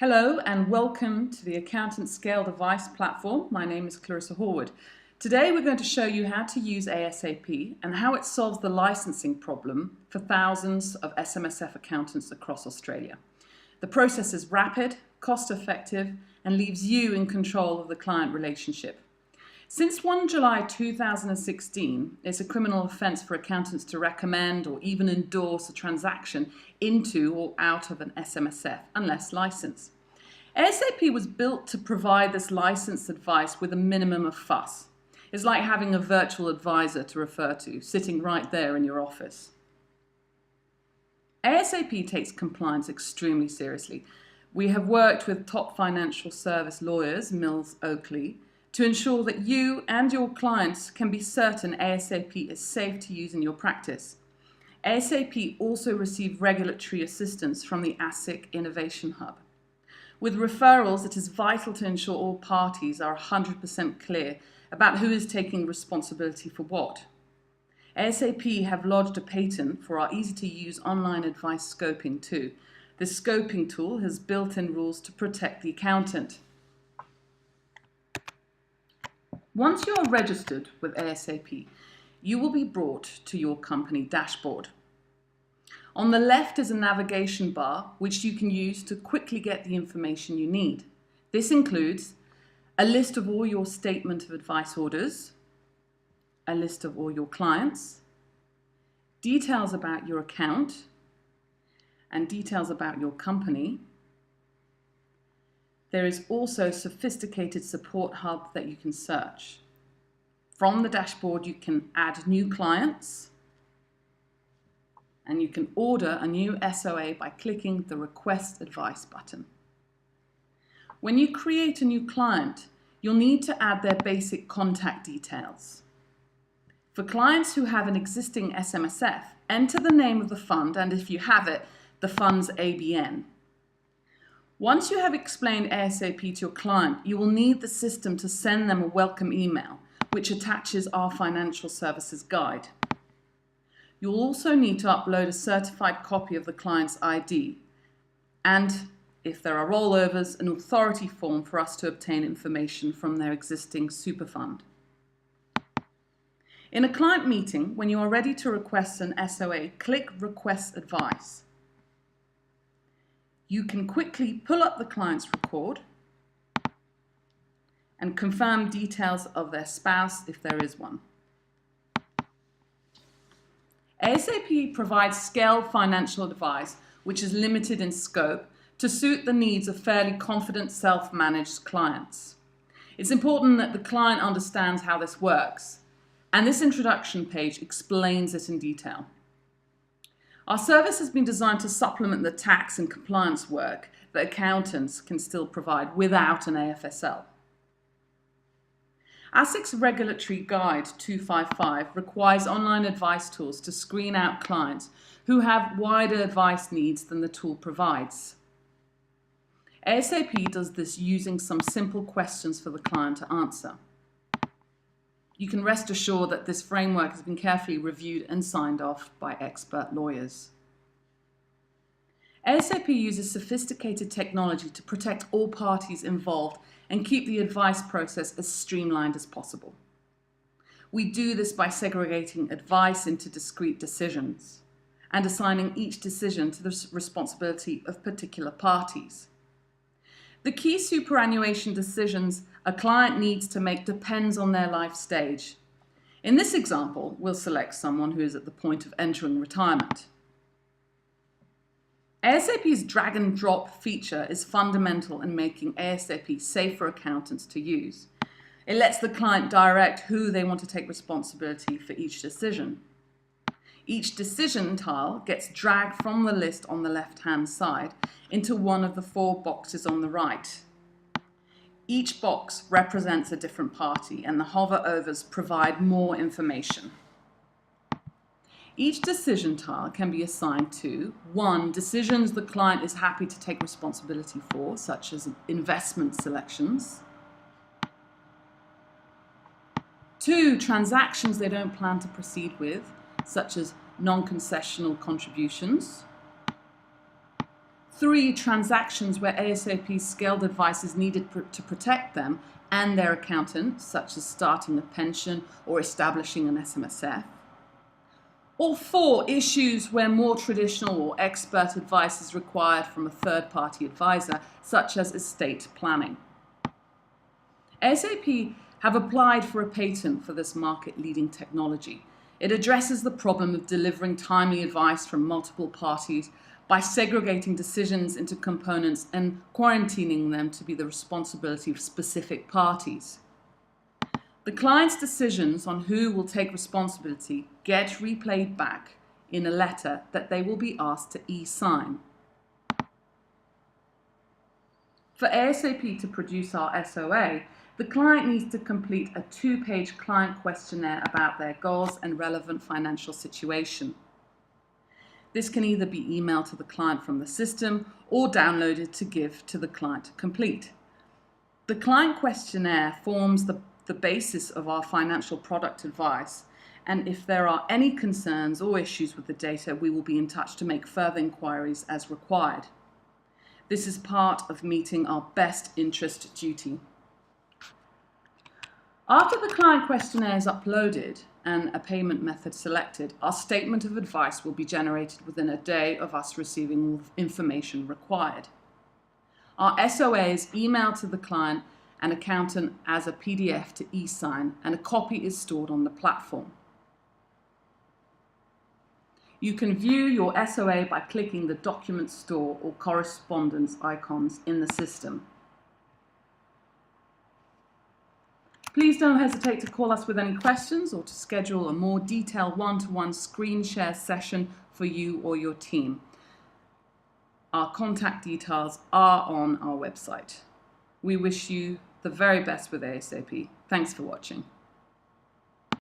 Hello and welcome to the Accountant Scale Device platform. My name is Clarissa Horwood. Today we're going to show you how to use A.S.A.P and how it solves the licensing problem for thousands of SMSF accountants across Australia. The process is rapid, cost-effective, and leaves you in control of the client relationship. Since 1 July 2016, it's a criminal offence for accountants to recommend or even endorse a transaction into or out of an SMSF unless licensed. A.S.A.P was built to provide this licensed advice with a minimum of fuss. It's like having a virtual advisor to refer to, sitting right there in your office. A.S.A.P takes compliance extremely seriously. We have worked with top financial service lawyers, Mills Oakley, to ensure that you and your clients can be certain A.S.A.P is safe to use in your practice. A.S.A.P also receive regulatory assistance from the A.S.A.P Innovation Hub. With referrals, it is vital to ensure all parties are 100% clear about who is taking responsibility for what. A.S.A.P have lodged a patent for our easy-to-use online advice scoping too. This scoping tool has built-in rules to protect the accountant. Once you are registered with A.S.A.P, you will be brought to your company dashboard. On the left is a navigation bar which you can use to quickly get the information you need. This includes a list of all your statement of advice orders, a list of all your clients, details about your account, and details about your company. There is also a sophisticated support hub that you can search. From the dashboard, you can add new clients, and you can order a new SoA by clicking the Request Advice button. When you create a new client, you'll need to add their basic contact details. For clients who have an existing SMSF, enter the name of the fund and, if you have it, the fund's ABN. Once you have explained A.S.A.P to your client, you will need the system to send them a welcome email, which attaches our financial services guide. You'll also need to upload a certified copy of the client's ID, and, if there are rollovers, an authority form for us to obtain information from their existing super fund. In a client meeting, when you are ready to request an SOA, click Request Advice. You can quickly pull up the client's record and confirm details of their spouse if there is one. A.S.A.P provides scaled financial advice which is limited in scope to suit the needs of fairly confident self-managed clients. It's important that the client understands how this works, and this introduction page explains it in detail. Our service has been designed to supplement the tax and compliance work that accountants can still provide without an AFSL. A.S.A.P's Regulatory Guide 255 requires online advice tools to screen out clients who have wider advice needs than the tool provides. A.S.A.P does this using some simple questions for the client to answer. You can rest assured that this framework has been carefully reviewed and signed off by expert lawyers. A.S.A.P uses sophisticated technology to protect all parties involved and keep the advice process as streamlined as possible. We do this by segregating advice into discrete decisions and assigning each decision to the responsibility of particular parties. The key superannuation decisions a client needs to make depends on their life stage. In this example, we'll select someone who is at the point of entering retirement. A.S.A.P's drag and drop feature is fundamental in making A.S.A.P safe for accountants to use. It lets the client direct who they want to take responsibility for each decision. Each decision tile gets dragged from the list on the left-hand side into one of the 4 boxes on the right. Each box represents a different party, and the hover-overs provide more information. Each decision tile can be assigned to 1. Decisions the client is happy to take responsibility for, such as investment selections. 2. Transactions they don't plan to proceed with, such as non-concessional contributions. 3 transactions where A.S.A.P's scaled advice is needed to protect them and their accountant, such as starting a pension or establishing an SMSF. Or 4 issues where more traditional or expert advice is required from a third-party advisor, such as estate planning. A.S.A.P have applied for a patent for this market-leading technology. It addresses the problem of delivering timely advice from multiple parties by segregating decisions into components and quarantining them to be the responsibility of specific parties. The client's decisions on who will take responsibility get replayed back in a letter that they will be asked to e-sign. For A.S.A.P to produce our SOA, the client needs to complete a 2-page client questionnaire about their goals and relevant financial situation. This can either be emailed to the client from the system or downloaded to give to the client to complete. The client questionnaire forms the basis of our financial product advice, and if there are any concerns or issues with the data, we will be in touch to make further inquiries as required. This is part of meeting our best interest duty. After the client questionnaire is uploaded and a payment method selected, our statement of advice will be generated within a day of us receiving all the information required. Our SOA is emailed to the client and accountant as a PDF to e-sign, and a copy is stored on the platform. You can view your SOA by clicking the document store or correspondence icons in the system. Please don't hesitate to call us with any questions or to schedule a more detailed one-to-one screen share session for you or your team. Our contact details are on our website. We wish you the very best with A.S.A.P. Thanks for watching.